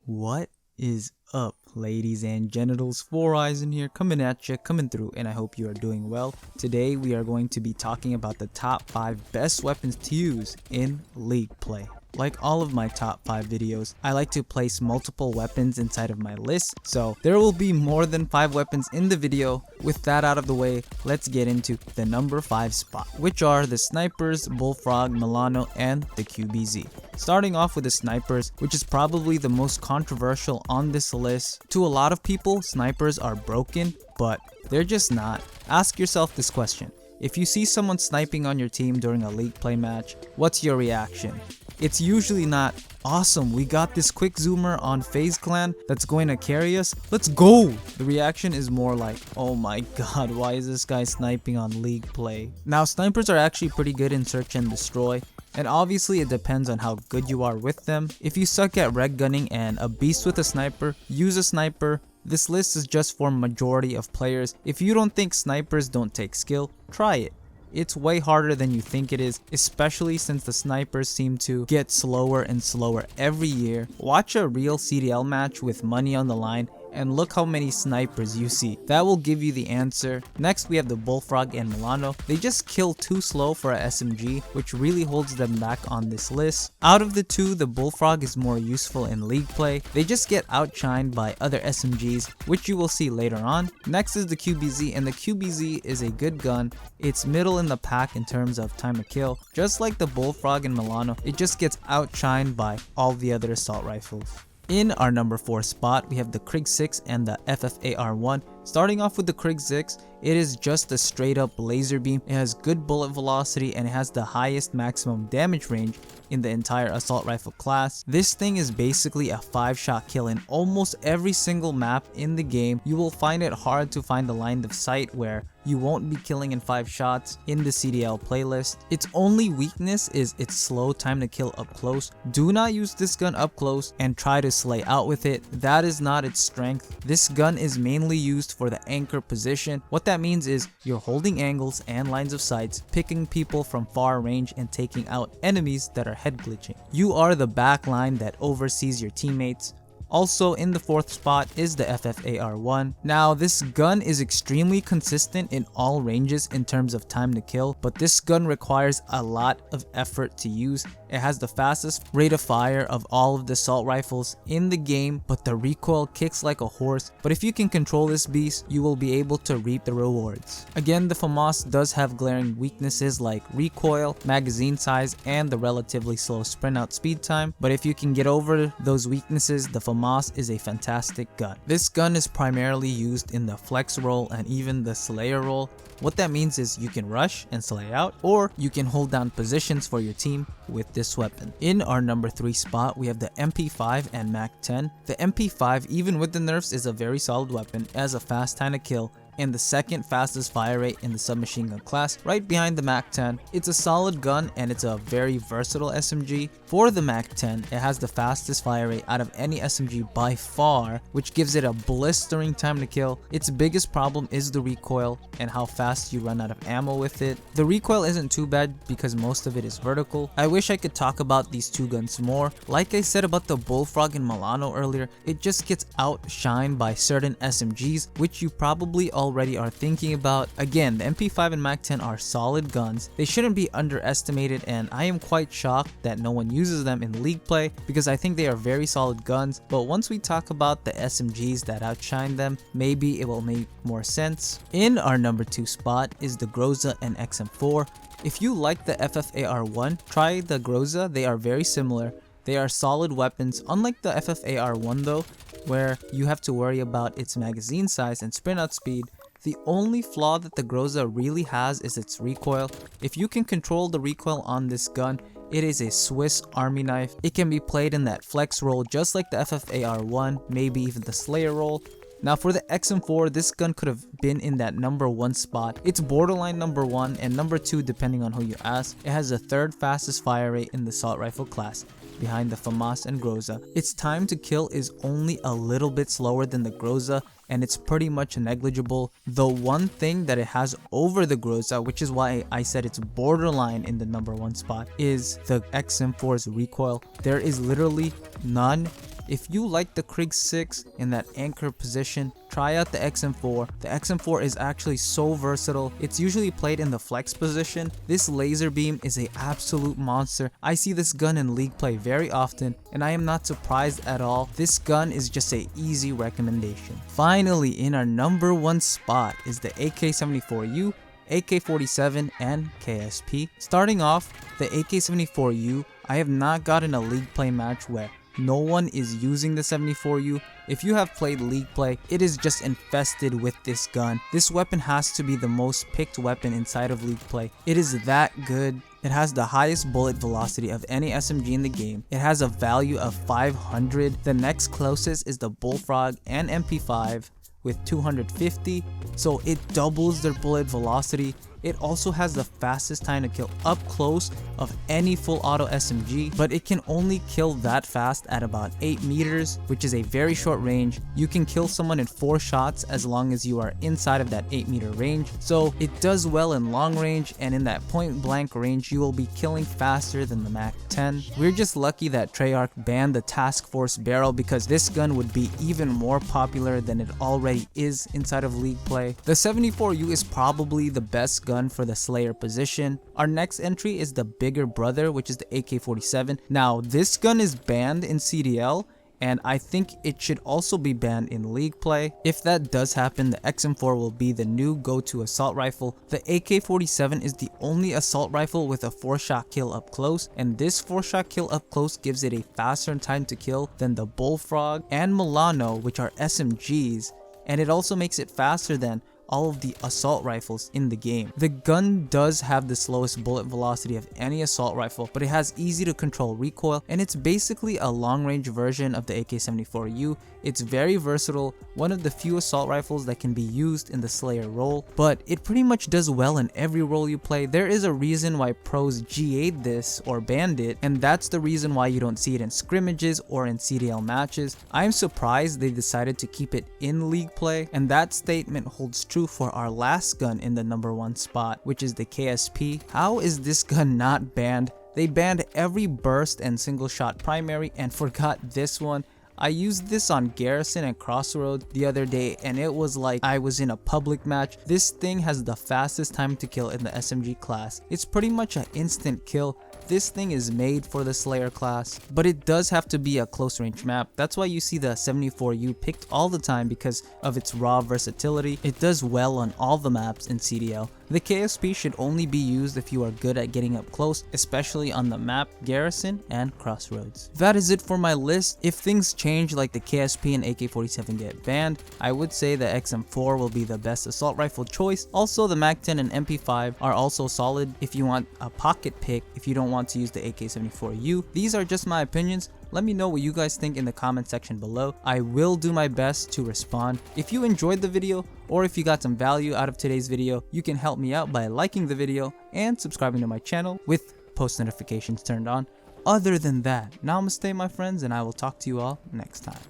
What is up, ladies and genitals? Four Eyes in here, coming at you, coming through, and I hope you are doing well. Today we are going to be talking about the top 5 best weapons to use in League play. Like all of my top 5 videos, I like to place multiple weapons inside of my list, so there will be more than 5 weapons in the video. With that out of the way, let's get into the number 5 spot, which are the snipers, bullfrog, Milano, and the QBZ. Starting off with the snipers, which is probably the most controversial on this list. To a lot of people, snipers are broken, but they're just not. Ask yourself this question. If you see someone sniping on your team during a League play match, what's your reaction? It's usually not, awesome, we got this quick zoomer on FaZe Clan that's going to carry us, let's go! The reaction is more like, oh my god, why is this guy sniping on League play? Now, snipers are actually pretty good in search and destroy, and obviously it depends on how good you are with them. If you suck at reg gunning and a beast with a sniper, use a sniper. This list is just for majority of players. If you don't think snipers don't take skill, try it. It's way harder than you think it is, especially since the snipers seem to get slower and slower every year. Watch a real CDL match with money on the line and look how many snipers you see. That will give you the answer. Next we have the bullfrog and Milano. They just kill too slow for a SMG, which really holds them back on this list. Out of the two, the bullfrog is more useful in League play. They just get outshined by other SMGs, which you will see later on. Next is the QBZ, and the QBZ is a good gun. It's middle in the pack in terms of time to kill. Just like the bullfrog and Milano, it just gets outshined by all the other assault rifles. In our number 4 spot, we have the Krig 6 and the FFAR1. Starting off with the Krig 6, it is just a straight up laser beam. It has good bullet velocity and it has the highest maximum damage range in the entire assault rifle class. This thing is basically a 5-shot kill in almost every single map in the game. You will find it hard to find a line of sight where you won't be killing in 5 shots in the CDL playlist. Its only weakness is its slow time to kill up close. Do not use this gun up close and try to slay out with it. That is not its strength. This gun is mainly used for the anchor position. What that means is you're holding angles and lines of sights, picking people from far range and taking out enemies that are head glitching. You are the back line that oversees your teammates. Also in the 4th spot is the FFAR1. Now this gun is extremely consistent in all ranges in terms of time to kill, but this gun requires a lot of effort to use. It has the fastest rate of fire of all of the assault rifles in the game, but the recoil kicks like a horse. But if you can control this beast, you will be able to reap the rewards. Again, the Famas does have glaring weaknesses like recoil, magazine size, and the relatively slow sprint out speed time, but if you can get over those weaknesses, the Famas is a fantastic gun. This gun is primarily used in the flex role and even the slayer role. What that means is you can rush and slay out, or you can hold down positions for your team with this weapon. In our number 3 spot, we have the MP5 and MAC-10. The MP5, even with the nerfs, is a very solid weapon. It has a fast time to kill and the second fastest fire rate in the submachine gun class, right behind the MAC-10. It's a solid gun and it's a very versatile SMG. For the MAC-10, it has the fastest fire rate out of any SMG by far, which gives it a blistering time to kill. Its biggest problem is the recoil and how fast you run out of ammo with it. The recoil isn't too bad because most of it is vertical. I wish I could talk about these two guns more. Like I said about the bullfrog and Milano earlier, it just gets outshined by certain SMGs, which you probably already are thinking about. Again, the MP5 and MAC-10 are solid guns. They shouldn't be underestimated, and I am quite shocked that no one uses them in League play because I think they are very solid guns. But once we talk about the SMGs that outshine them, maybe it will make more sense. In our number 2 spot is the Groza and XM4. If you like the FFAR1, try the Groza. They are very similar. They are solid weapons, unlike the FFAR1 though, where you have to worry about its magazine size and sprint out speed. The only flaw that the Groza really has is its recoil. If you can control the recoil on this gun, it is a Swiss Army knife. It can be played in that flex role just like the FFAR1, maybe even the Slayer role. Now for the XM4, this gun could have been in that number 1 spot. It's borderline number 1 and number 2 depending on who you ask. It has the 3rd fastest fire rate in the assault rifle class, behind the Famas and Groza. Its time to kill is only a little bit slower than the Groza and it's pretty much negligible. The one thing that it has over the Groza, which is why I said it's borderline in the number 1 spot, is the XM4's recoil. There is literally none If you like the Krig 6 in that anchor position, try out the XM4. The XM4 is actually so versatile. It's usually played in the flex position. This laser beam is an absolute monster. I see this gun in league play very often, and I am not surprised at all. This gun is just an easy recommendation. Finally, in our number 1 spot is the AK-74U, AK-47, and KSP. Starting off, the AK-74U, I have not gotten a league play match where no one is using the 74U. If you have played league play, it is just infested with this gun. This weapon has to be the most picked weapon inside of league play. It is that good. It has the highest bullet velocity of any SMG in the game. It has a value of 500. The next closest is the Bullfrog and MP5 with 250, so it doubles their bullet velocity. It also has the fastest time to kill up close of any full auto SMG, but it can only kill that fast at about 8 meters, which is a very short range. You can kill someone in 4 shots as long as you are inside of that 8-meter range. So it does well in long range, and in that point blank range you will be killing faster than the Mac 10. We're just lucky that Treyarch banned the Task Force barrel, because this gun would be even more popular than it already is inside of league play. The 74U is probably the best gun for the Slayer position. Our next entry is the bigger brother, which is the AK-47. Now this gun is banned in CDL, and I think it should also be banned in league play. If that does happen, the XM4 will be the new go-to assault rifle. The AK-47 is the only assault rifle with a 4-shot kill up close, and this 4-shot kill up close gives it a faster time to kill than the Bullfrog and Milano, which are SMGs, and it also makes it faster than all of the assault rifles in the game. The gun does have the slowest bullet velocity of any assault rifle, but it has easy to control recoil, and it's basically a long range version of the AK-74U. It's very versatile, one of the few assault rifles that can be used in the Slayer role, but it pretty much does well in every role you play. There is a reason why pros GA'd this or banned it, and that's the reason why you don't see it in scrimmages or in CDL matches. I'm surprised they decided to keep it in league play, and that statement holds true for our last gun in the number 1 spot, which is the KSP. How is this gun not banned? They banned every burst and single shot primary and forgot this one. I used this on Garrison and Crossroads the other day, and it was like I was in a public match. This thing has the fastest time to kill in the SMG class. It's pretty much an instant kill. This thing is made for the Slayer class, but it does have to be a close range map. That's why you see the 74U picked all the time, because of its raw versatility. It does well on all the maps in CDL. The KSP should only be used if you are good at getting up close, especially on the map Garrison and Crossroads. That is it for my list. If things change like the KSP and AK-47 get banned, I would say the XM4 will be the best assault rifle choice. Also, the Mac 10 and MP5 are also solid if you want a pocket pick, if you don't want to use the AK-74U. These are just my opinions. Let me know what you guys think in the comment section below. I will do my best to respond. If you enjoyed the video, or if you got some value out of today's video, you can help me out by liking the video and subscribing to my channel with post notifications turned on. Other than that, namaste my friends, and I will talk to you all next time.